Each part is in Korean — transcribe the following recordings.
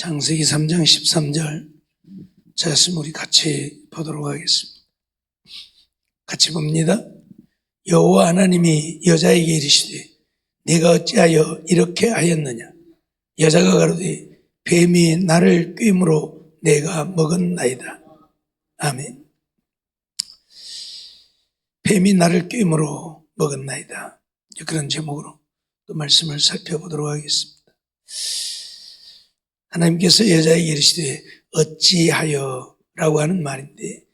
창세기 3장 13절 말씀 우리 같이 보도록 하겠습니다. 같이 봅니다. 여호와 하나님이 여자에게 이르시되 네가 어찌하여 이렇게 하였느냐. 여자가 가로되 뱀이 나를 꿰므로 내가 먹었나이다. 아멘. 뱀이 나를 꿰므로 먹었나이다. 그런 제목으로 또 말씀을 살펴보도록 하겠습니다. 하나님께서 여자에게 이르시되 어찌하여 라고 하는 말인데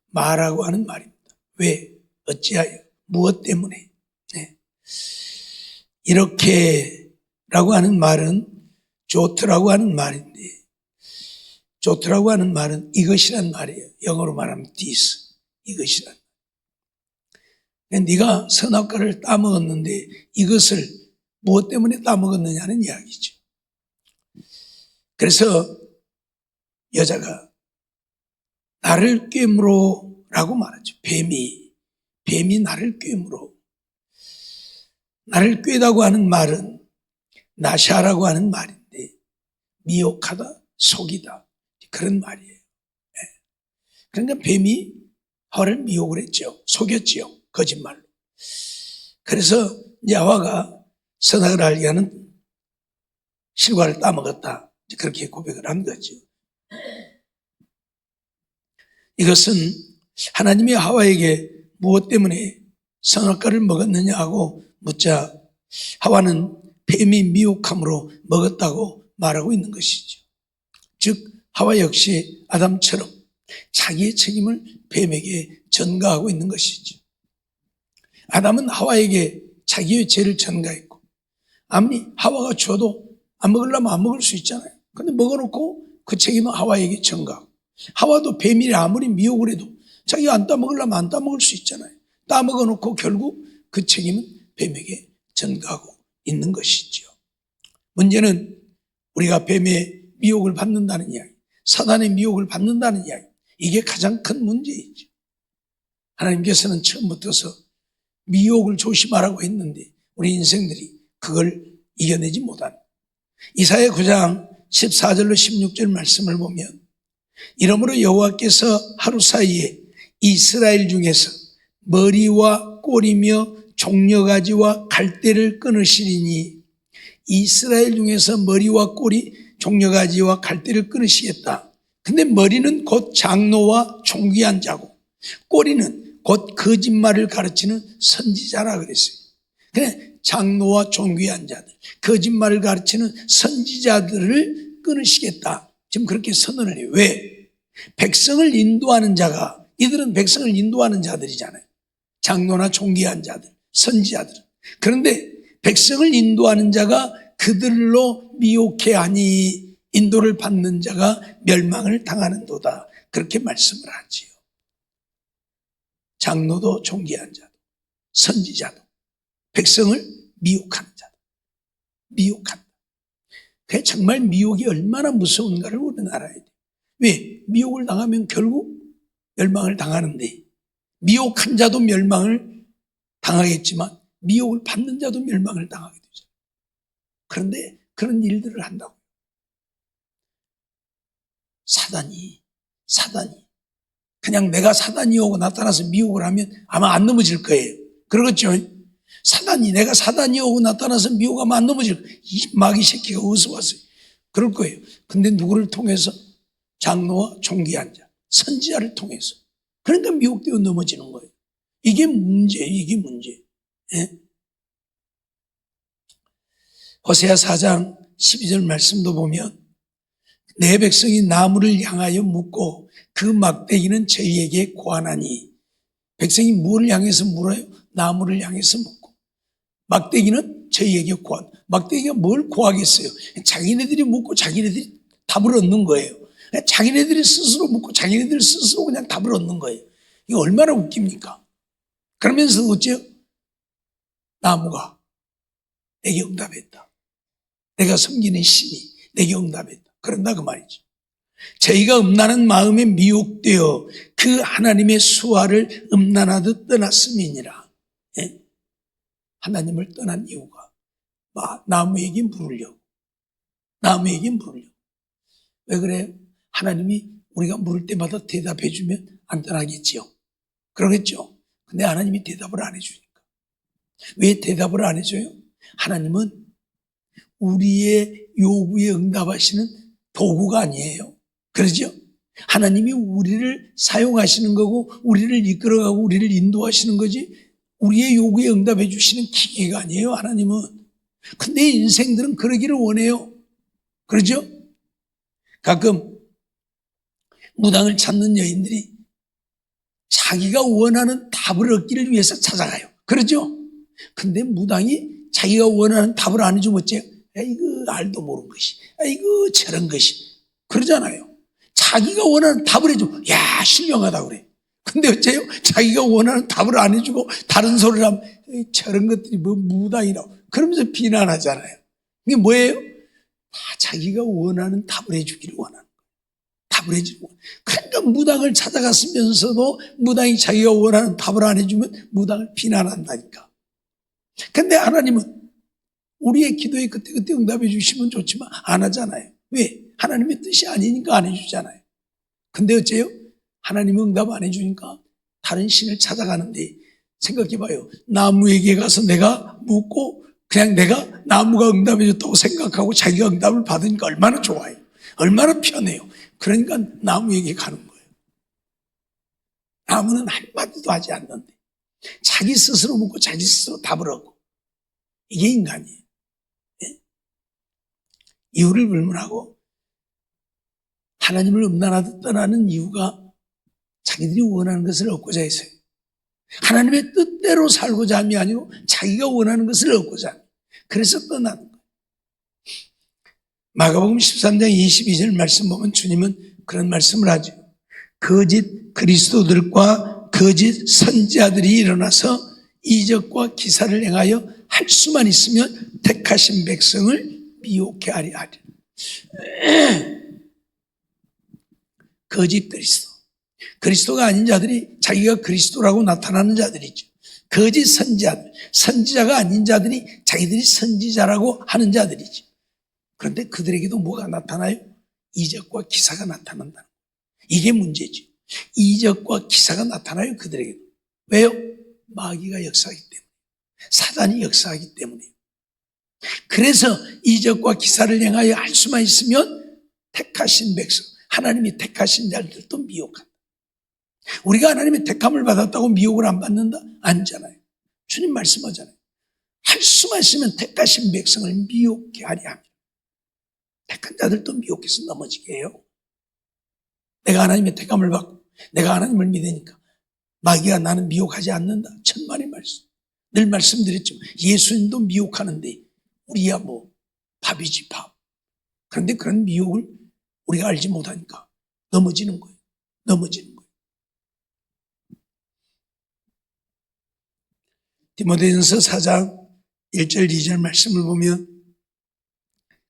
마라고 하는 말입니다. 왜? 어찌하여? 무엇 때문에? 네. 이렇게 라고 하는 말은 좋트라고 하는 말인데 좋트라고 하는 말은 이것이란 말이에요. 영어로 말하면 this, 이것이란. 네가 선악과를 따먹었는데 이것을 무엇 때문에 따먹었느냐는 이야기죠. 그래서 여자가 나를 꿰므로 라고 말하죠. 뱀이 나를 꿰므로. 나를 꿰다고 하는 말은 나샤라고 하는 말인데 미혹하다, 속이다 그런 말이에요. 그러니까 뱀이 하와를 미혹을 했죠. 속였지요. 거짓말로. 그래서 하와가 선악을 알게 하는 실과를 따먹었다. 그렇게 고백을 한 거죠. 이것은 하나님이 하와에게 무엇 때문에 선악과를 먹었느냐 하고 묻자 하와는 뱀이 미혹함으로 먹었다고 말하고 있는 것이죠. 즉 하와 역시 아담처럼 자기의 책임을 뱀에게 전가하고 있는 것이죠. 아담은 하와에게 자기의 죄를 전가했고 아무리 하와가 줘도 안 먹으려면 안 먹을 수 있잖아요. 근데 먹어놓고 그 책임은 하와에게 전가하고 하와도 뱀이 아무리 미혹을 해도 자기가 안 따먹으려면 안 따먹을 수 있잖아요. 따먹어놓고 결국 그 책임은 뱀에게 전가하고 있는 것이죠. 문제는 우리가 뱀의 미혹을 받는다는 이야기, 사단의 미혹을 받는다는 이야기, 이게 가장 큰 문제이죠. 하나님께서는 처음부터서 미혹을 조심하라고 했는데 우리 인생들이 그걸 이겨내지 못하는. 이사야 9장 14절로 16절 말씀을 보면 이러므로 여호와께서 하루 사이에 이스라엘 중에서 머리와 꼬리며 종려가지와 갈대를 끊으시리니 이스라엘 중에서 머리와 꼬리, 종려가지와 갈대를 끊으시겠다. 근데 머리는 곧 장로와 존귀한 자고 꼬리는 곧 거짓말을 가르치는 선지자라 그랬어요. 그래 장로와 존귀한 자들, 거짓말을 가르치는 선지자들을 끊으시겠다. 지금 그렇게 선언을 해요. 왜? 백성을 인도하는 자가, 이들은 백성을 인도하는 자들이잖아요. 장로나 존귀한 자들, 선지자들은. 그런데 백성을 인도하는 자가 그들로 미혹해 하니 인도를 받는 자가 멸망을 당하는도다. 그렇게 말씀을 하지요. 장로도 존귀한 자도, 선지자도 백성을 미혹하는 자다. 미혹한다. 그게 정말 미혹이 얼마나 무서운가를 우리는 알아야 돼요. 왜? 미혹을 당하면 결국 멸망을 당하는데 미혹한 자도 멸망을 당하겠지만 미혹을 받는 자도 멸망을 당하게 되죠. 그런데 그런 일들을 한다고. 사단이 그냥 내가 사단이 오고 나타나서 미혹을 하면 아마 안 넘어질 거예요. 그러겠죠? 내가 사단이 오고 나타나서 미혹하면 안 넘어질 거예요. 이 마귀 새끼가 어디서 왔어요? 그럴 거예요. 근데 누구를 통해서? 장로와 존귀한 자, 선지자를 통해서. 그러니까 미혹되어 넘어지는 거예요. 이게 문제예요. 이게 문제. 예? 호세아 4장 12절 말씀도 보면 내 백성이 나무를 향하여 묻고 그 막대기는 저희에게 고하나니. 백성이 무엇을 향해서 물어요? 나무를 향해서 묻고 막대기는 저희에게 고한. 막대기가 뭘 고하겠어요? 자기네들이 묻고 자기네들이 답을 얻는 거예요. 자기네들이 스스로 묻고 자기네들이 스스로 그냥 답을 얻는 거예요. 이게 얼마나 웃깁니까? 그러면서 어째요? 나무가 내게 응답했다. 내가 섬기는 신이 내게 응답했다. 그런다 그 말이죠. 저희가 음란한 마음에 미혹되어 그 하나님의 수화를 음란하듯 떠났음이니라. 예? 하나님을 떠난 이유가 나무에게 물으려고. 왜 그래요? 하나님이 우리가 물을 때마다 대답해 주면 안전하겠지요. 그러겠죠. 근데 하나님이 대답을 안 해주니까. 왜 대답을 안 해줘요? 하나님은 우리의 요구에 응답하시는 도구가 아니에요. 그러죠? 하나님이 우리를 사용하시는 거고 우리를 이끌어가고 우리를 인도하시는 거지 우리의 요구에 응답해 주시는 기계가 아니에요. 하나님은. 근데 인생들은 그러기를 원해요. 그러죠? 가끔 무당을 찾는 여인들이 자기가 원하는 답을 얻기를 위해서 찾아가요. 그러죠? 근데 무당이 자기가 원하는 답을 안 해주면 어째요? 이거 알도 모르는 것이, 이거 저런 것이. 그러잖아요. 자기가 원하는 답을 해주면, 야, 신령하다 그래. 근데 어째요? 자기가 원하는 답을 안 해주고 다른 소리를 하면, 저런 것들이 뭐 무당이라고. 그러면서 비난하잖아요. 이게 뭐예요? 자기가 원하는 답을 해주기를 원하는 거예요. 답을 해주는 거예요. 그러니까 무당을 찾아갔으면서도 무당이 자기가 원하는 답을 안 해주면 무당을 비난한다니까. 근데 하나님은 우리의 기도에 그때그때 응답해 주시면 좋지만 안 하잖아요. 왜? 하나님의 뜻이 아니니까 안 해주잖아요. 근데 어째요? 하나님은 응답 안 해주니까 다른 신을 찾아가는데 생각해봐요. 나무에게 가서 내가 묻고 그냥 내가 나무가 응답해 줬다고 생각하고 자기가 응답을 받으니까 얼마나 좋아요. 얼마나 편해요. 그러니까 나무에게 가는 거예요. 나무는 한마디도 하지 않는데 자기 스스로 묻고 자기 스스로 답을 얻고 이게 인간이에요. 네? 이유를 불문하고 하나님을 음란하듯 떠나는 이유가 자기들이 원하는 것을 얻고자 했어요. 하나님의 뜻대로 살고자 함이 아니고 자기가 원하는 것을 얻고자 합니다. 그래서 떠나는 거예요. 마가복음 13장 22절 말씀 보면 주님은 그런 말씀을 하죠. 거짓 그리스도들과 거짓 선지자들이 일어나서 이적과 기사를 행하여 할 수만 있으면 택하신 백성을 미혹해 하리 하리라. 거짓 그리스도. 그리스도가 아닌 자들이 자기가 그리스도라고 나타나는 자들이죠. 거짓 선지자들. 선지자가 아닌 자들이 자기들이 선지자라고 하는 자들이죠. 그런데 그들에게도 뭐가 나타나요? 이적과 기사가 나타난다. 이게 문제죠. 이적과 기사가 나타나요, 그들에게도. 왜요? 마귀가 역사하기 때문에. 사단이 역사하기 때문에. 그래서 이적과 기사를 행하여 할 수만 있으면 택하신 백성, 하나님이 택하신 자들도 미혹한다. 우리가 하나님의 택함을 받았다고 미혹을 안 받는다? 아니잖아요. 주님 말씀하잖아요. 할 수만 있으면 택하신 백성을 미혹해 하리 합니다. 택한 자들도 미혹해서 넘어지게 해요. 내가 하나님의 택함을 받고 내가 하나님을 믿으니까 마귀가 나는 미혹하지 않는다. 천만의 말씀. 늘 말씀드렸지만 예수님도 미혹하는데 우리야 뭐 밥이지 밥. 그런데 그런 미혹을 우리가 알지 못하니까 넘어지는 거예요. 넘어지는 거예요. 디모데전서 4장 1절 2절 말씀을 보면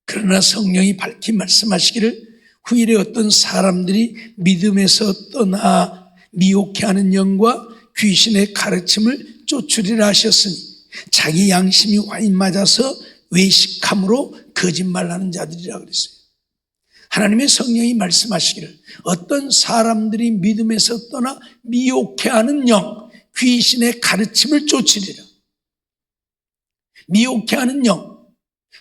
그러나 성령이 밝히 말씀하시기를 후일에 어떤 사람들이 믿음에서 떠나 미혹해 하는 영과 귀신의 가르침을 쫓으리라 하셨으니 자기 양심이 와인 맞아서 외식함으로 거짓말하는 자들이라 그랬어요. 하나님의 성령이 말씀하시기를 어떤 사람들이 믿음에서 떠나 미혹해 하는 영, 귀신의 가르침을 쫓으리라. 미혹해 하는 영,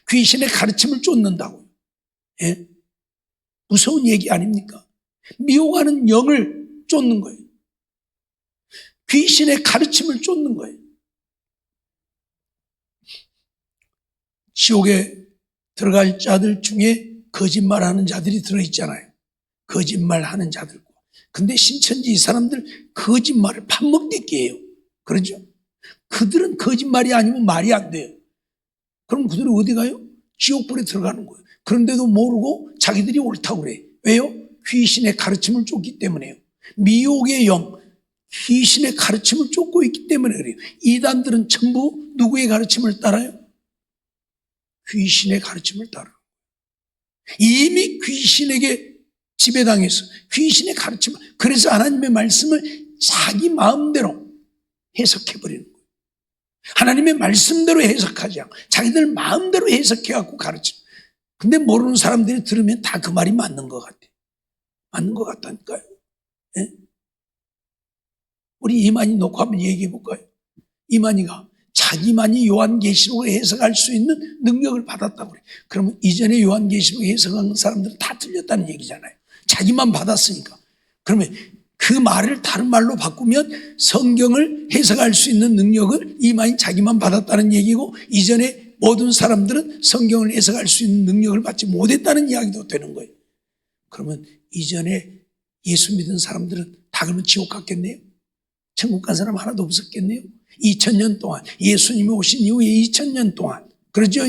귀신의 가르침을 쫓는다고요. 예? 무서운 얘기 아닙니까? 미혹하는 영을 쫓는 거예요. 귀신의 가르침을 쫓는 거예요. 지옥에 들어갈 자들 중에 거짓말하는 자들이 들어있잖아요. 거짓말하는 자들. 근데 신천지 이 사람들 거짓말을 밥 먹듯이 해요. 그러죠? 그들은 거짓말이 아니면 말이 안 돼요. 그럼 그들이 어디 가요? 지옥불에 들어가는 거예요. 그런데도 모르고 자기들이 옳다고 그래. 왜요? 귀신의 가르침을 쫓기 때문에요. 미혹의 영, 귀신의 가르침을 쫓고 있기 때문에 그래요. 이단들은 전부 누구의 가르침을 따라요? 귀신의 가르침을 따라. 이미 귀신에게 지배당해서 귀신의 가르침을, 그래서 하나님의 말씀을 자기 마음대로 해석해버리는 거예요. 하나님의 말씀대로 해석하지 않고 자기들 마음대로 해석해갖고 가르쳐. 근데 모르는 사람들이 들으면 다 그 말이 맞는 것 같아. 맞는 것 같다니까요. 예? 우리 이만희 놓고 한번 얘기해 볼까요? 이만희가 자기만이 요한계시록을 해석할 수 있는 능력을 받았다고 그래. 그러면 이전에 요한계시록 해석한 사람들은 다 틀렸다는 얘기잖아요. 자기만 받았으니까. 그러면 그 말을 다른 말로 바꾸면 성경을 해석할 수 있는 능력을 이만희 자기만 받았다는 얘기고, 이전에 모든 사람들은 성경을 해석할 수 있는 능력을 받지 못했다는 이야기도 되는 거예요. 그러면 이전에 예수 믿은 사람들은 다 그러면 지옥 갔겠네요? 천국 간 사람 하나도 없었겠네요? 2000년 동안, 예수님이 오신 이후에 2000년 동안, 그러죠?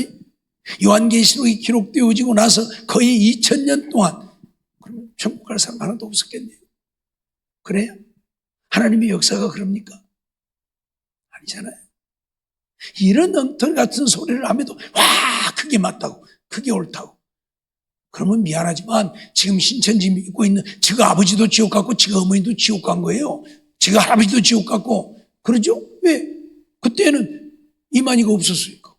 요한계시록이 기록되어지고 나서 거의 2000년 동안, 그러면 천국 갈 사람 하나도 없었겠네요? 그래요? 하나님의 역사가 그럽니까? 아니잖아요. 이런 엉터리 같은 소리를 하면도 와, 그게 맞다고, 그게 옳다고. 그러면 미안하지만 지금 신천지 믿고 있는 지가 아버지도 지옥 갔고 지가 어머니도 지옥 간 거예요. 지가 할아버지도 지옥 갔고. 그러죠? 왜? 그때는 이만희가 없었으니까.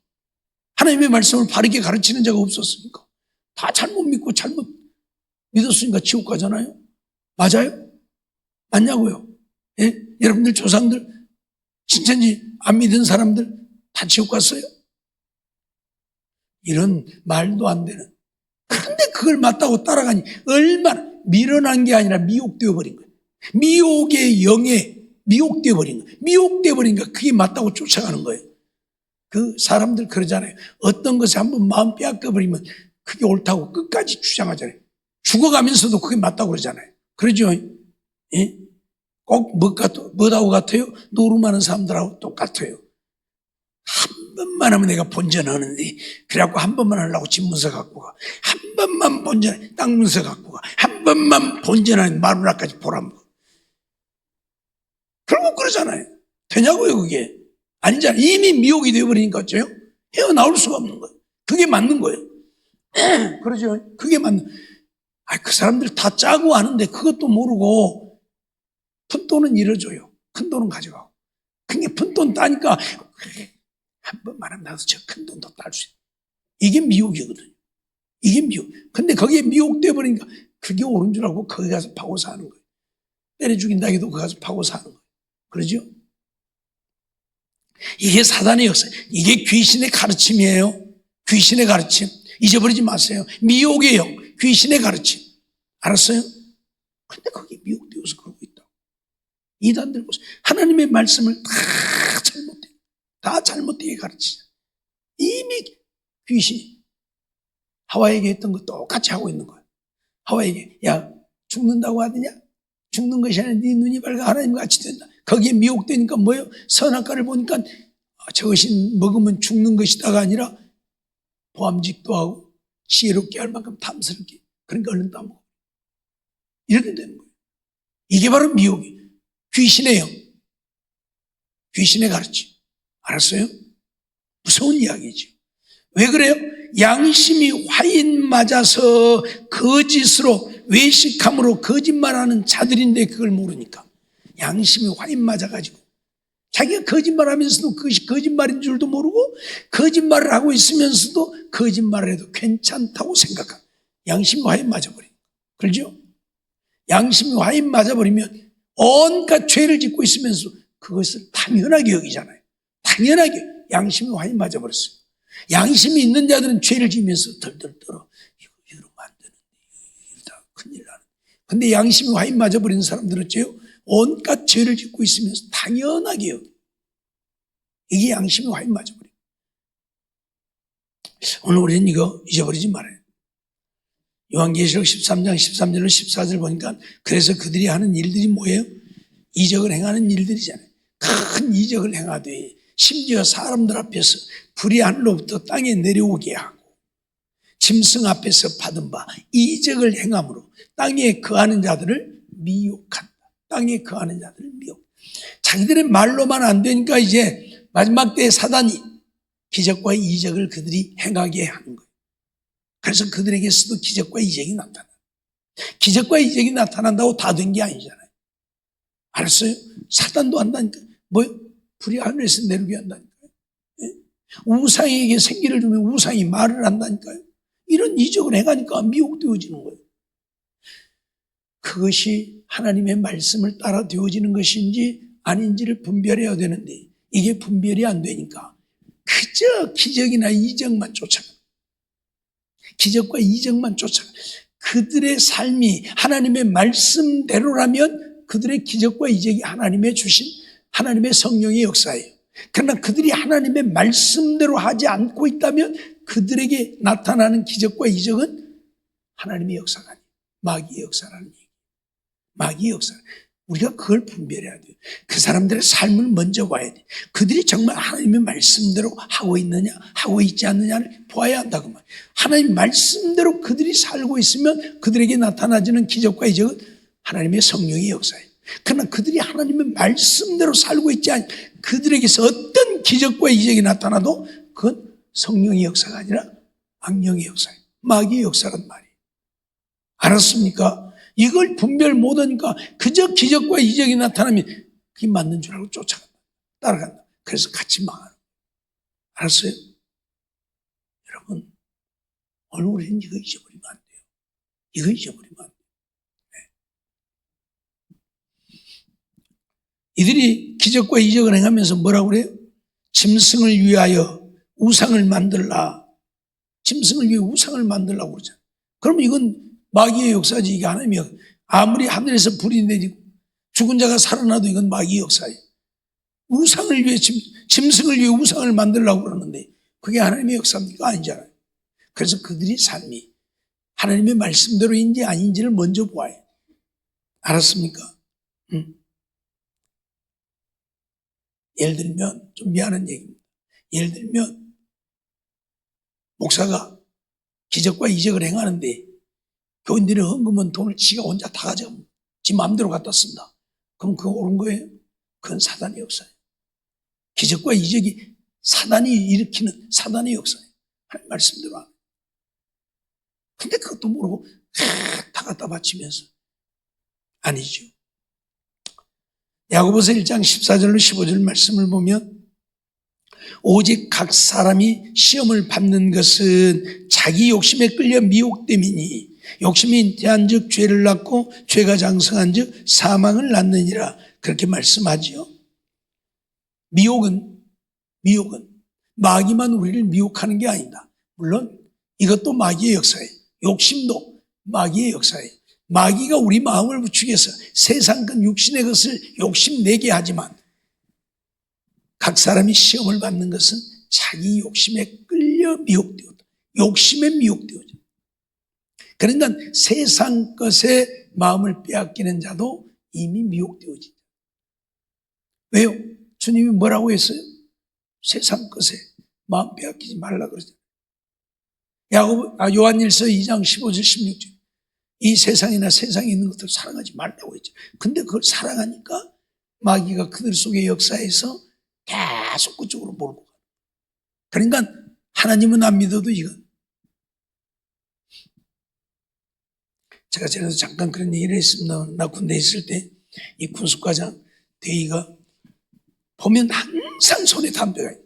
하나님의 말씀을 바르게 가르치는 자가 없었으니까. 다 잘못 믿고 잘못 믿었으니까 지옥 가잖아요. 맞아요? 맞냐고요? 예? 여러분들 조상들, 신천지 안 믿은 사람들 다 지옥 갔어요? 이런 말도 안 되는. 그런데 그걸 맞다고 따라가니 얼마나 밀어난 게 아니라 미혹되어 버린 거예요. 미혹의 영에 미혹되어 버린 거예요. 미혹되어 버리니까 그게 맞다고 쫓아가는 거예요. 그 사람들 그러잖아요. 어떤 것에 한번 마음 빼앗겨버리면 그게 옳다고 끝까지 주장하잖아요. 죽어가면서도 그게 맞다고 그러잖아요. 그러죠? 예? 꼭 뭐하고 같아요? 노름하는 사람들하고 똑같아요. 한 번만 하면 내가 본전하는데, 그래갖고 한 번만 하려고 집문서 갖고 가. 한 번만 본전, 땅문서 갖고 가. 한 번만 본전하는 마누라까지 보라고. 결국 그러잖아요. 되냐고요, 그게? 아니잖아요. 이미 미혹이 되어버리니까 어째요? 헤어나올 수가 없는 거예요. 그게 맞는 거예요. 그러죠? 그게 맞는. 그 사람들 다 짜고 하는데 그것도 모르고 푼돈은 잃어줘요. 큰 돈은 가져가고. 그게 푼돈 따니까 한 번만 하면 나도 저 큰 돈도 딸 수 있어. 이게 미혹이거든요. 이게 미혹. 근데 거기에 미혹되어 버리니까 그게 옳은 줄 알고 거기 가서 파고 사는 거예요. 때려 죽인다 해도 거기 가서 파고 사는 거예요. 그러죠? 이게 사단의 역사. 이게 귀신의 가르침이에요. 귀신의 가르침. 잊어버리지 마세요. 미혹의 영. 귀신의 가르침. 알았어요? 근데 거기에 미혹되어서 그러고 있다. 이단들 보세요. 하나님의 말씀을 다 잘못되게 가르치죠. 이미 귀신이 하와에게 했던 거 똑같이 하고 있는 거예요. 하와에게 야 죽는다고 하더냐? 죽는 것이 아니라 네 눈이 밝아 하나님과 같이 된다. 거기에 미혹되니까 뭐예요? 선악과를 보니까 저것이 먹으면 죽는 것이다가 아니라 보암직도 하고 지혜롭게 할 만큼 탐스럽게, 그러니까 얼른 따먹어. 이렇게 되는 거예요. 이게 바로 미혹이, 귀신의 영, 귀신의 가르침. 알았어요? 무서운 이야기죠. 왜 그래요? 양심이 화인 맞아서 거짓으로 외식함으로 거짓말하는 자들인데 그걸 모르니까. 양심이 화인 맞아가지고 자기가 거짓말하면서도 그것이 거짓말인 줄도 모르고 거짓말을 하고 있으면서도 거짓말을 해도 괜찮다고 생각하고 양심이 화인 맞아버린 거예요. 그렇죠? 양심이 화인 맞아버리면 온갖 죄를 짓고 있으면서 그것을 당연하게 여기잖아요. 당연하게 양심이 화인 맞아버렸어요. 양심이 있는 자들은 죄를 지으면서 덜덜 떨어. 이러면 안 되는데, 이러다 큰일 나는. 근데 양심이 화인 맞아버리는 사람들은 어째요? 온갖 죄를 짓고 있으면서 당연하게 여기. 이게 양심이 화인 맞아버려요. 오늘 우리는 이거 잊어버리지 말아요. 요한계시록 13장 13절로 14절 보니까 그래서 그들이 하는 일들이 뭐예요? 이적을 행하는 일들이잖아요. 큰 이적을 행하되 심지어 사람들 앞에서 불이 하늘로부터 땅에 내려오게 하고 짐승 앞에서 받은 바 이적을 행함으로 땅에 거하는 자들을 미혹한다. 땅에 거하는 자들을 미혹. 자기들의 말로만 안 되니까 이제 마지막 때에 사단이 기적과 이적을 그들이 행하게 하는 거예요. 그래서 그들에게서도 기적과 이적이 나타나. 기적과 이적이 나타난다고 다 된 게 아니잖아요. 알았어요? 사단도 한다니까. 뭐요? 불이 하늘에서 내려오게 한다니까요. 예? 우상에게 생기를 주면 우상이 말을 한다니까요. 이런 이적을 행하니까 미혹되어지는 거예요. 그것이 하나님의 말씀을 따라 되어지는 것인지 아닌지를 분별해야 되는데 이게 분별이 안 되니까 그저 기적이나 이적만 쫓아가. 기적과 이적만 쫓아가. 그들의 삶이 하나님의 말씀대로라면 그들의 기적과 이적이 하나님의 주신 하나님의 성령의 역사예요. 그러나 그들이 하나님의 말씀대로 하지 않고 있다면 그들에게 나타나는 기적과 이적은 하나님의 역사가 아니에요. 마귀의 역사라는 얘기예요. 마귀의 역사. 우리가 그걸 분별해야 돼요. 그 사람들의 삶을 먼저 봐야 돼요. 그들이 정말 하나님의 말씀대로 하고 있느냐, 하고 있지 않느냐를 보아야 한다고 말이에요. 하나님 말씀대로 그들이 살고 있으면 그들에게 나타나지는 기적과 이적은 하나님의 성령의 역사예요. 그러나 그들이 하나님의 말씀대로 살고 있지 않으면 그들에게서 어떤 기적과 이적이 나타나도 그건 성령의 역사가 아니라 악령의 역사예요. 마귀의 역사란 말이에요. 알았습니까? 이걸 분별 못하니까 그저 기적과 이적이 나타나면 그게 맞는 줄 알고 쫓아간다. 따라간다. 그래서 같이 망하는 거예요. 알았어요? 여러분, 오늘 우리는 이거 잊어버리면 안 돼요. 이거 잊어버리면 안 돼요. 네. 이들이 기적과 이적을 행하면서 뭐라고 그래요? 짐승을 위하여 우상을 만들라. 짐승을 위해 우상을 만들라고 그러잖아요. 그러면 이건 마귀의 역사지. 이게 하나님의 역사. 아무리 하늘에서 불이 내리고 죽은 자가 살아나도 이건 마귀의 역사예요. 우상을 위해 짐승을 위해 우상을 만들려고 그러는데 그게 하나님의 역사입니까? 아니잖아요. 그래서 그들이 삶이 하나님의 말씀대로인지 아닌지를 먼저 보아요. 알았습니까? 예를 들면 좀 미안한 얘기입니다. 예를 들면 목사가 기적과 이적을 행하는데 교인들의 헌금은 돈을 지가 혼자 다 가져가면 지 마음대로 갖다 쓴다. 그럼 그거 옳은 거예요? 그건 사단의 역사예요. 기적과 이적이 사단이 일으키는 사단의 역사예요. 하나님 말씀대로 하는. 근데 그것도 모르고 다 갖다 바치면서 아니죠. 야고보서 1장 14절로 15절 말씀을 보면 오직 각 사람이 시험을 받는 것은 자기 욕심에 끌려 미혹됨이니 욕심이 잉태한 즉 죄를 낳고 죄가 장성한 즉 사망을 낳느니라. 그렇게 말씀하지요. 미혹은 마귀만 우리를 미혹하는 게 아니다. 물론 이것도 마귀의 역사예요. 욕심도 마귀의 역사예요. 마귀가 우리 마음을 부추겨서 세상 것 육신의 것을 욕심내게 하지만 각 사람이 시험을 받는 것은 자기 욕심에 끌려 미혹되었다. 욕심에 미혹되어져. 그러니까 세상 것에 마음을 빼앗기는 자도 이미 미혹되어진다. 왜요? 주님이 뭐라고 했어요? 세상 것에 마음 빼앗기지 말라 그러잖아요. 요한일서 2장 15절 16절. 이 세상이나 세상에 있는 것들 사랑하지 말라고 했죠. 근데 그걸 사랑하니까 마귀가 그들 속의 역사에서 계속 그쪽으로 몰고 가. 그러니까 하나님은 안 믿어도 이건. 제가 전에도 잠깐 그런 얘기를 했습니다. 나 군대에 있을 때 이 군수과장 대위가 보면 항상 손에 담배가 있어요.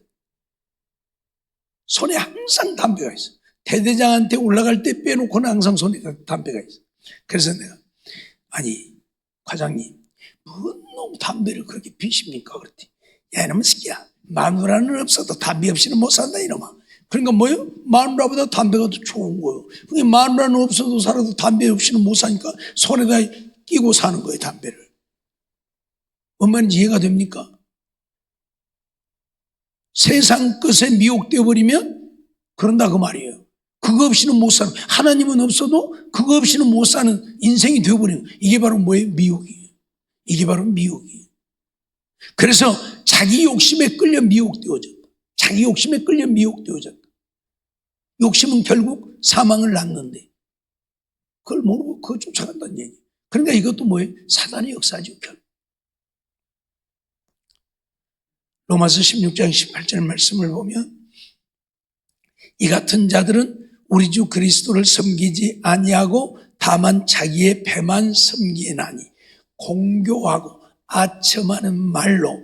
손에 항상 담배가 있어요. 대대장한테 올라갈 때 빼놓고는 항상 손에 담배가 있어요. 그래서 내가 아니 과장님 뭔 놈 담배를 그렇게 피십니까? 그랬더니 야 이놈의 새끼야 마누라는 없어도 담배 없이는 못 산다 이놈아. 그러니까 뭐예요? 마누라보다 담배가 더 좋은 거예요. 그게 마누라는 없어도 살아도 담배 없이는 못 사니까 손에다 끼고 사는 거예요 담배를. 뭔 말인지 이해가 됩니까? 세상 것에 미혹되어 버리면 그런다 그 말이에요. 그거 없이는 못 사는, 하나님은 없어도 그거 없이는 못 사는 인생이 되어버리는 거예요. 이게 바로 뭐예요? 미혹이에요. 이게 바로 미혹이에요. 그래서 자기 욕심에 끌려 미혹되어졌다. 자기 욕심에 끌려 미혹되어졌다. 욕심은 결국 사망을 낳는데 그걸 모르고 그거 쫓아간다는 얘기예요. 그러니까 이것도 뭐예요? 사단의 역사죠. 결국. 로마서 16장 18절 말씀을 보면 이 같은 자들은 우리 주 그리스도를 섬기지 아니하고 다만 자기의 배만 섬기나니 공교하고 아첨하는 말로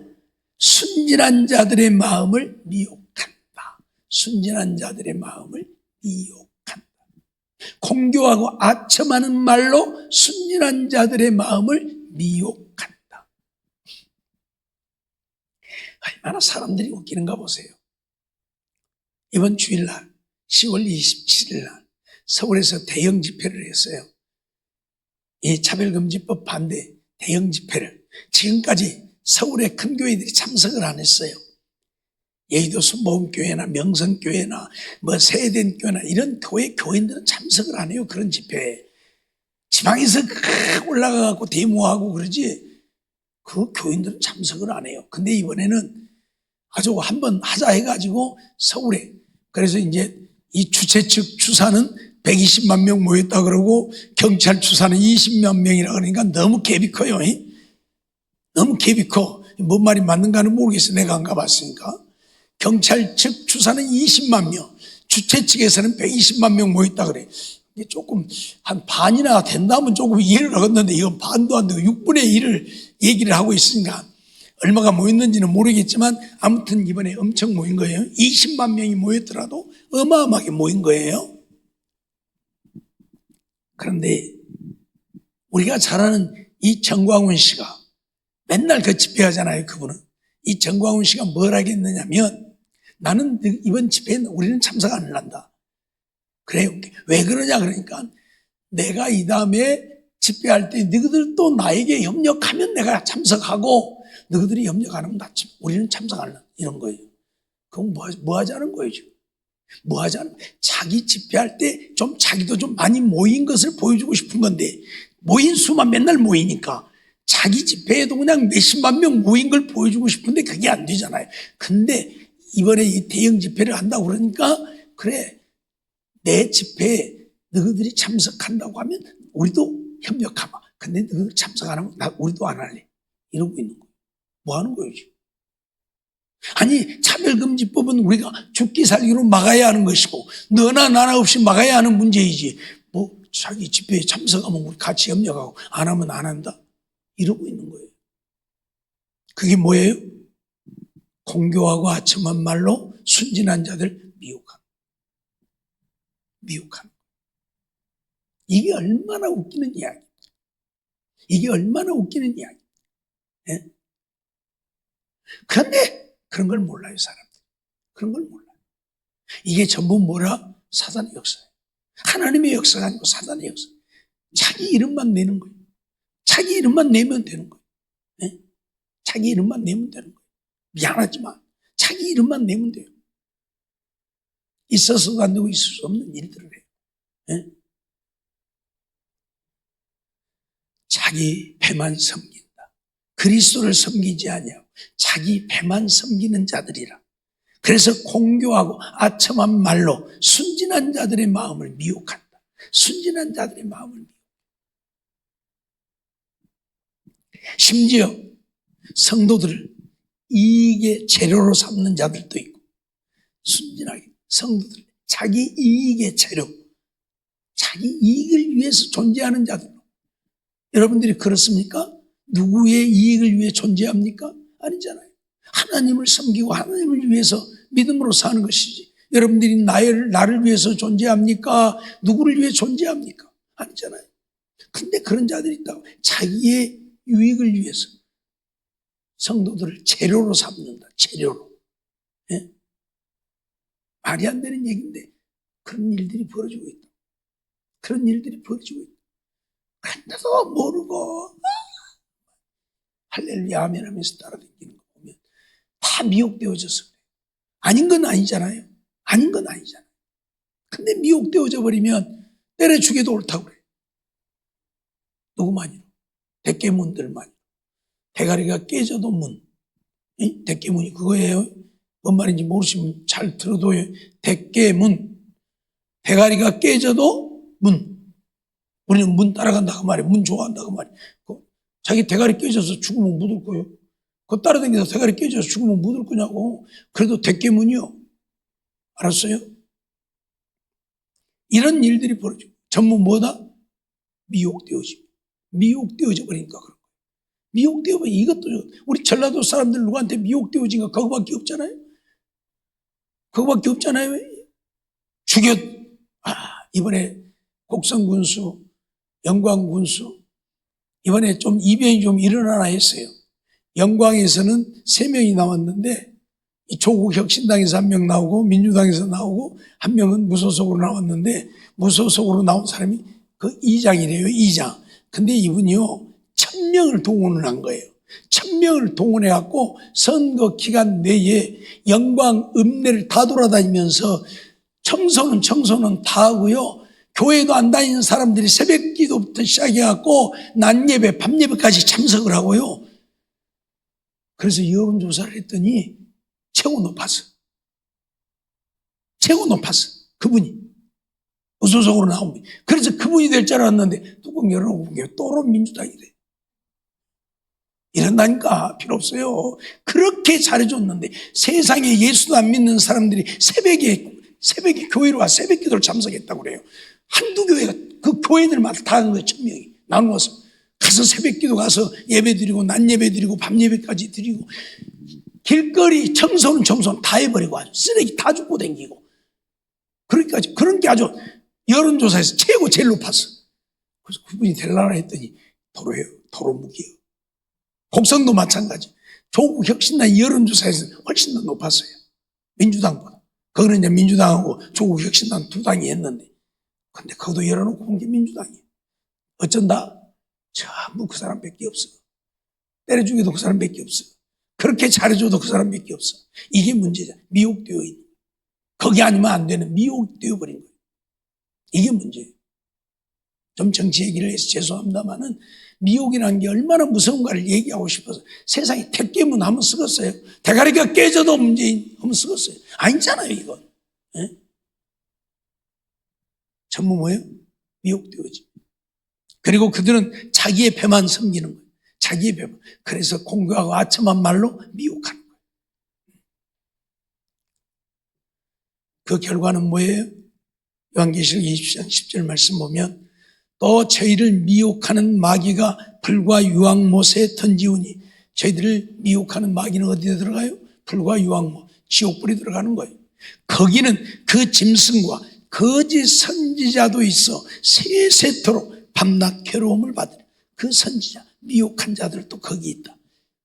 순진한 자들의 마음을 미혹한다. 순진한 자들의 마음을 미혹한다. 공교하고 아첨하는 말로 순진한 자들의 마음을 미혹한다. 얼마나 사람들이 웃기는가 보세요. 이번 주일날 10월 27일 날 서울에서 대형 집회를 했어요. 이 차별금지법 반대 대형 집회를. 지금까지 서울의 큰 교회들이 참석을 안 했어요. 여의도 순복음교회나 명성교회나 세대교회나 이런 교인들은 참석을 안 해요. 그런 집회에. 지방에서 올라가고 데모하고 그러지 그 교인들은 참석을 안 해요. 근데 이번에는 아주 한번 하자 해가지고 서울에, 그래서 이제 이 주최 측 추사는 120만 명 모였다 그러고 경찰 추사는 20만 명이라 그러니까 너무 갭이 커요. 너무 갭이 커. 뭔 말이 맞는가는 모르겠어. 내가 안 가봤으니까. 경찰 측 추사는 20만 명, 주최 측에서는 120만 명 모였다 그래. 이게 조금 한 반이나 된다면 조금 이해를 하겠는데 이건 반도 안 되고 6분의 1을 얘기를 하고 있으니까 얼마가 모였는지는 모르겠지만 아무튼 이번에 엄청 모인 거예요. 20만 명이 모였더라도 어마어마하게 모인 거예요. 그런데 우리가 잘 아는 이 정광훈 씨가 맨날 그 집회하잖아요. 그분은. 이 정광훈 씨가 뭘 하겠느냐면 나는 이번 집회에 우리는 참석 안 한다. 그래요. 왜 그러냐 그러니까 내가 이 다음에 집회할 때 너희들 또 나에게 협력하면 내가 참석하고 너희들이 협력 안 하면 우리는 참석 안 한다. 이런 거예요. 그럼 뭐 하자는 거예요 지금. 뭐 하자는 거예요. 자기 집회할 때 좀 자기도 좀 많이 모인 것을 보여주고 싶은 건데 모인 수만 맨날 모이니까 자기 집회에도 그냥 몇십만 명 모인 걸 보여주고 싶은데 그게 안 되잖아요. 근데 이번에 이 대형 집회를 한다고 그러니까 그래 내 집회에 너희들이 참석한다고 하면 우리도 협력하마. 근데 너희들 참석 안 하면 우리도 안 할래. 이러고 있는 거예요. 뭐 하는 거예요 지금. 아니 차별금지법은 우리가 죽기 살기로 막아야 하는 것이고 너나 나나 없이 막아야 하는 문제이지 뭐 자기 집회에 참석하면 우리 같이 협력하고 안 하면 안 한다. 이러고 있는 거예요. 그게 뭐예요? 공교하고 아첨한 말로 순진한 자들 미혹함. 이게 얼마나 웃기는 이야기. 이게 얼마나 웃기는 이야기. 예? 그런데 그런 걸 몰라요, 사람들. 그런 걸 몰라요. 이게 전부 뭐라? 사단의 역사예요. 하나님의 역사가 아니고 사단의 역사. 자기 이름만 내는 거예요. 자기 이름만 내면 되는 거예요. 예? 자기 이름만 내면 되는 거예요. 미안하지만 자기 이름만 내면 돼요. 있어서도 안 되고 있을 수 없는 일들을 해요. 예? 자기 배만 섬긴다. 그리스도를 섬기지 아니하고 자기 배만 섬기는 자들이라. 그래서 공교하고 아첨한 말로 순진한 자들의 마음을 미혹한다. 순진한 자들의 마음을 미혹한다. 심지어 성도들을 이익의 재료로 삼는 자들도 있고 순진하게 성도들 자기 이익의 재료, 자기 이익을 위해서 존재하는 자들. 여러분들이 그렇습니까? 누구의 이익을 위해 존재합니까? 아니잖아요. 하나님을 섬기고 하나님을 위해서 믿음으로 사는 것이지. 여러분들이 나를 위해서 존재합니까? 누구를 위해 존재합니까? 아니잖아요. 근데 그런 자들이 있다고. 자기의 유익을 위해서 성도들을 재료로 삼는다. 재료로. 예? 말이 안 되는 얘기인데 그런 일들이 벌어지고 있다. 그런 일들이 벌어지고 있다. 그런데도 모르고 할렐루야 아멘 하면서 따라다니는 거 보면 다 미혹되어져서 그래. 아닌 건 아니잖아요. 아닌 건 아니잖아요. 근데 미혹되어져 버리면 때려 죽여도 옳다고 그래. 누구만이요? 대깨문들만이. 대가리가 깨져도 문. 대깨문이 그거예요. 뭔 말인지 모르시면 잘 들어둬요. 대깨문. 대가리가 깨져도 문. 우리는 문 따라간다고 말이에요. 문 좋아한다고 말이에요. 자기 대가리 깨져서 죽으면 묻을 거예요. 그거 따라다니면서 대가리 깨져서 죽으면 묻을 거냐고. 그래도 대깨문이요. 알았어요? 이런 일들이 벌어지고 전부 뭐다? 미혹되어져 버리니까 그런 거예요. 미혹되어 버리니까 이것도 우리 전라도 사람들 누구한테 미혹되어진가 그거밖에 없잖아요. 그거밖에 없잖아요. 이번에 곡성군수, 영광군수, 이번에 좀 이변이 좀 일어나나 했어요. 영광에서는 3명이 나왔는데 이 조국 혁신당에서 1명 나오고 민주당에서 나오고 1명은 무소속으로 나왔는데 무소속으로 나온 사람이 그 이장이래요. 이장. 근데 이분이요 1000명을 동원을 한 거예요. 1000명을 동원해 갖고 선거 기간 내에 영광 읍내를 다 돌아다니면서 청소는 다 하고요. 교회도 안 다니는 사람들이 새벽 기도부터 시작해 갖고 낮 예배, 밤 예배까지 참석을 하고요. 그래서 여론조사를 했더니 최고 높았어. 최고 높았어. 그분이. 무소속으로 나온 분이. 그래서 그분이 될 줄 알았는데 뚜껑 열어보고 본 게 또로 민주당이래. 이런다니까 필요 없어요. 그렇게 잘해줬는데 세상에 예수도 안 믿는 사람들이 새벽에 교회로 와 새벽 기도를 참석했다고 그래요. 한두 교회가 그 교회들마다 다 하는 거예요. 1000명이 나누어서 가서 새벽 기도 가서 예배 드리고 낮 예배 드리고 밤 예배까지 드리고 길거리 청소는 다 해버리고 아주 쓰레기 다 줍고 댕기고 그러니까 그런 게 아주 여론조사에서 최고 제일 높았어. 그래서 그분이 되려나 했더니 도로예요. 도로묵이에요. 곡성도 마찬가지. 조국 혁신당 여론조사에서 훨씬 더 높았어요. 민주당보다. 그거는 이제 민주당하고 조국 혁신당 두 당이 했는데 근데 그것도 열어놓고 본 게 민주당이에요. 어쩐다? 전부 그 사람밖에 없어. 때려주기도 그 사람밖에 없어. 그렇게 잘해줘도 그 사람밖에 없어. 이게 문제죠. 미혹되어 있는. 거기 아니면 안 되는 미혹되어 버린 거예요. 이게 문제예요. 좀 정치 얘기를 해서 죄송합니다만은 미혹이라는 게 얼마나 무서운가를 얘기하고 싶어서 세상에 택깨문 한번 쓰겠어요. 대가리가 깨져도 문재인 한번 쓰겠어요. 아니잖아요 이건. 예? 전부 뭐예요? 미혹되어지. 그리고 그들은 자기의 배만 섬기는 거예요. 자기의 배만. 그래서 공교하고 아첨한 말로 미혹하는 거예요. 그 결과는 뭐예요? 요한계시록 20장 10절 말씀 보면 또 저희를 미혹하는 마귀가 불과 유황못에 던지우니 저희들을 미혹하는 마귀는 어디에 들어가요? 불과 유황못, 지옥불이 들어가는 거예요. 거기는 그 짐승과 거짓 선지자도 있어 세세토록 밤낮 괴로움을 받으려. 그 선지자, 미혹한 자들도 거기 있다.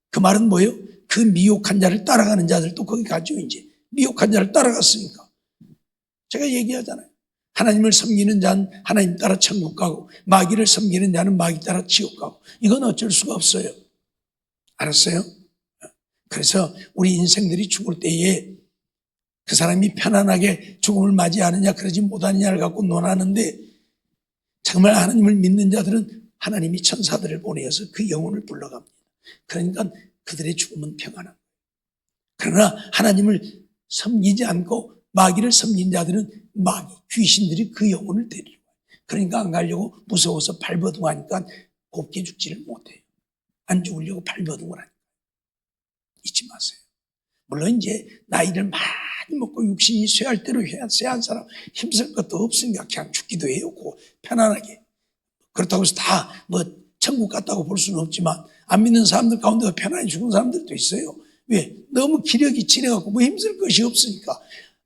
그 말은 뭐예요? 그 미혹한 자를 따라가는 자들도 거기 가죠. 이제 미혹한 자를 따라갔으니까 제가 얘기하잖아요. 하나님을 섬기는 자는 하나님 따라 천국 가고 마귀를 섬기는 자는 마귀 따라 지옥 가고 이건 어쩔 수가 없어요. 알았어요? 그래서 우리 인생들이 죽을 때에 그 사람이 편안하게 죽음을 맞이하느냐 그러지 못하느냐를 갖고 논하는데 정말 하나님을 믿는 자들은 하나님이 천사들을 보내어서 그 영혼을 불러갑니다. 그러니까 그들의 죽음은 평안한 거예요. 그러나 하나님을 섬기지 않고 마귀를 섬긴 자들은 마귀, 귀신들이 그 영혼을 데리고 와요. 그러니까 안 가려고 무서워서 발버둥하니까 곱게 죽지를 못해요. 안 죽으려고 발버둥을 하니까. 잊지 마세요. 물론 이제 나이를 많이 먹고 육신이 쇠할 대로 쇠한 사람 힘쓸 것도 없으니까 그냥 죽기도 해요. 편안하게. 그렇다고 해서 다 뭐 천국 갔다고 볼 수는 없지만 안 믿는 사람들 가운데 편안히 죽은 사람들도 있어요. 왜? 너무 기력이 지내갖고 뭐 힘쓸 것이 없으니까.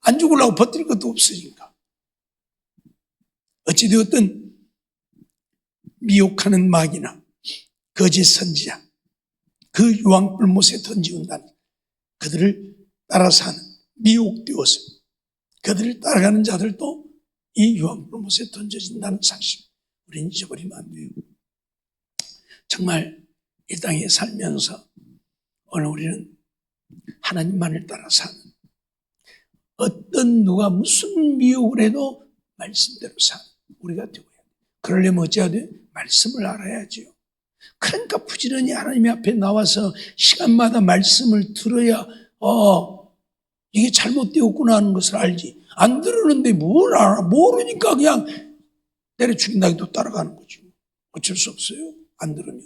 안 죽으려고 버틸 것도 없으니까. 어찌되었든 미혹하는 마귀나 거짓 선지자 그 유황불못에 던지운다는 그들을 따라서 하는 미혹되어서 그들을 따라가는 자들도 이 유황불못에 던져진다는 사실 우리는 잊어버리면 안 돼요. 정말 이 땅에 살면서 오늘 우리는 하나님만을 따라 사는 어떤 누가 무슨 미혹을 해도 말씀대로 사는 우리가 되어야 돼요. 그러려면 어찌해야 돼요? 말씀을 알아야죠. 그러니까 부지런히 하나님 앞에 나와서 시간마다 말씀을 들어야 이게 잘못되었구나 하는 것을 알지. 안 들으는데 뭘 알아? 모르니까 그냥 때려 죽인다 해도 따라가는 거죠. 어쩔 수 없어요. 안 들으면.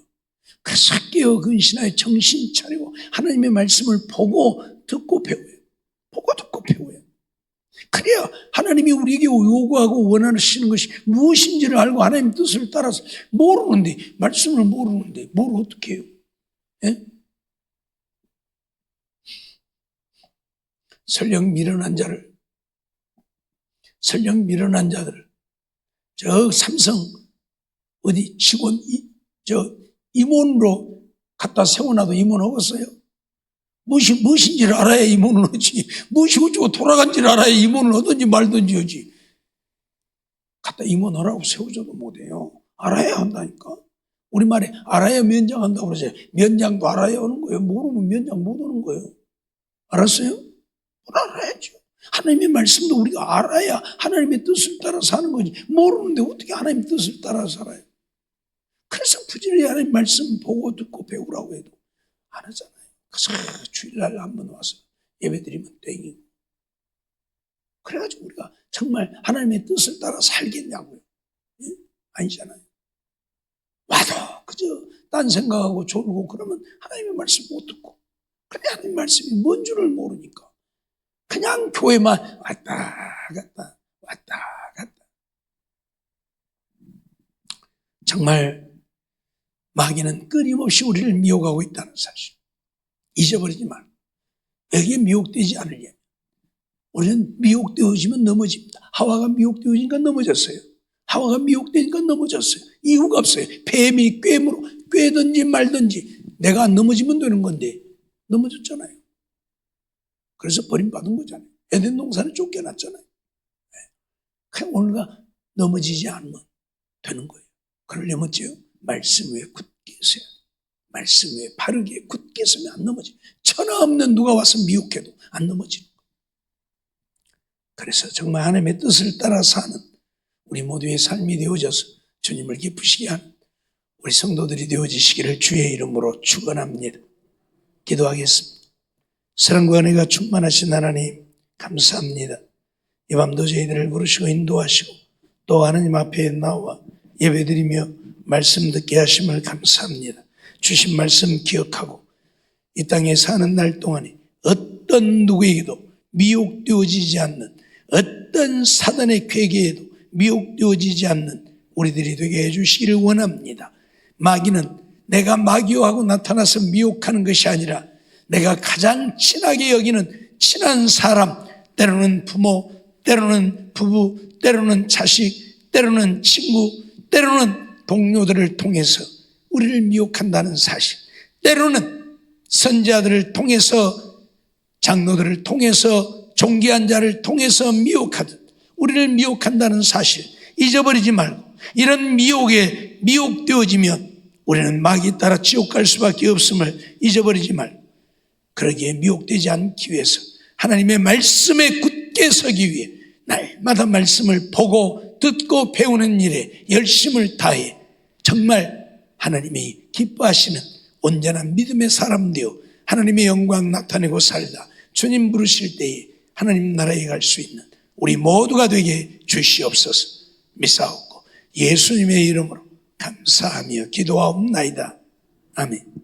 그래서 깨어 근신하여 정신 차리고 하나님의 말씀을 보고 듣고 배워요. 보고 듣고 배워요. 그래야 하나님이 우리에게 요구하고 원하시는 것이 무엇인지를 알고 하나님 뜻을 따라서 모르는데 말씀을 모르는데 뭘 어떻게 해요? 예? 설령 미련한 자들을 저 삼성 어디 직원 임원으로 갖다 세워놔도 임원 하겠어요? 무엇인지를 알아야 임원을 하지. 무엇이 어쩌고 돌아간지를 알아야 임원을 하든지 말든지 하지. 갖다 임원하라고 세워줘도 못해요. 알아야 한다니까. 우리말에 알아야 면장한다고 그러죠. 면장도 알아야 하는 거예요. 모르면 면장 못 하는 거예요. 알았어요? 알아야죠. 하나님의 말씀도 우리가 알아야 하나님의 뜻을 따라 사는 거지. 모르는데 어떻게 하나님의 뜻을 따라 살아요? 그래서 부지런히 하나님 말씀 보고 듣고 배우라고 해도 안 하잖아요. 그래서 주일날 한번 와서 예배드리면 땡이고. 그래가지고 우리가 정말 하나님의 뜻을 따라 살겠냐고요. 예? 아니잖아요. 와도 그저 딴 생각하고 졸고 그러면 하나님의 말씀 못 듣고. 근데 하나님의 말씀이 뭔 줄을 모르니까 그냥 교회만 왔다 갔다 왔다 갔다. 정말 마귀는 끊임없이 우리를 미혹하고 있다는 사실 잊어버리지 말고, 여기에 미혹되지 않으려면 우리는 미혹되어지면 넘어집니다. 하와가 미혹되어지니까 넘어졌어요. 하와가 미혹되니까 넘어졌어요. 이유가 없어요. 뱀이 꿰든지 말든지 내가 넘어지면 되는 건데 넘어졌잖아요. 그래서 버림받은 거잖아요. 에덴 동산에 쫓겨났잖아요. 그냥 오늘가 넘어지지 않으면 되는 거예요. 그러려면 어째요? 말씀 위에 굳게 서야 돼요. 말씀 위에 바르게 굳게 서면 안 넘어져요. 천하 없는 누가 와서 미혹해도 안 넘어지는 거예요. 그래서 정말 하나님의 뜻을 따라 사는 우리 모두의 삶이 되어져서 주님을 기쁘시게 하는 우리 성도들이 되어지시기를 주의 이름으로 축원합니다. 기도하겠습니다. 사랑과 은혜가 충만하신 하나님 감사합니다. 이 밤도 저희들을 부르시고 인도하시고 또 하나님 앞에 나와 예배드리며 말씀 듣게 하심을 감사합니다. 주신 말씀 기억하고 이 땅에 사는 날 동안에 어떤 누구에게도 미혹되어지지 않는, 어떤 사단의 괴계에도 미혹되어지지 않는 우리들이 되게 해주시기를 원합니다. 마귀는 내가 마귀하고 나타나서 미혹하는 것이 아니라 내가 가장 친하게 여기는 친한 사람, 때로는 부모, 때로는 부부, 때로는 자식, 때로는 친구, 때로는 동료들을 통해서 우리를 미혹한다는 사실, 때로는 선지자들을 통해서, 장로들을 통해서, 존귀한 자를 통해서 미혹하듯 우리를 미혹한다는 사실 잊어버리지 말고, 이런 미혹에 미혹되어지면 우리는 마귀 따라 지옥 갈 수밖에 없음을 잊어버리지 말고, 그러기에 미혹되지 않기 위해서 하나님의 말씀에 굳게 서기 위해 날마다 말씀을 보고 듣고 배우는 일에 열심을 다해 정말 하나님이 기뻐하시는 온전한 믿음의 사람 되어 하나님의 영광 나타내고 살다 주님 부르실 때에 하나님 나라에 갈 수 있는 우리 모두가 되게 주시옵소서. 믿사옵고 예수님의 이름으로 감사하며 기도하옵나이다. 아멘.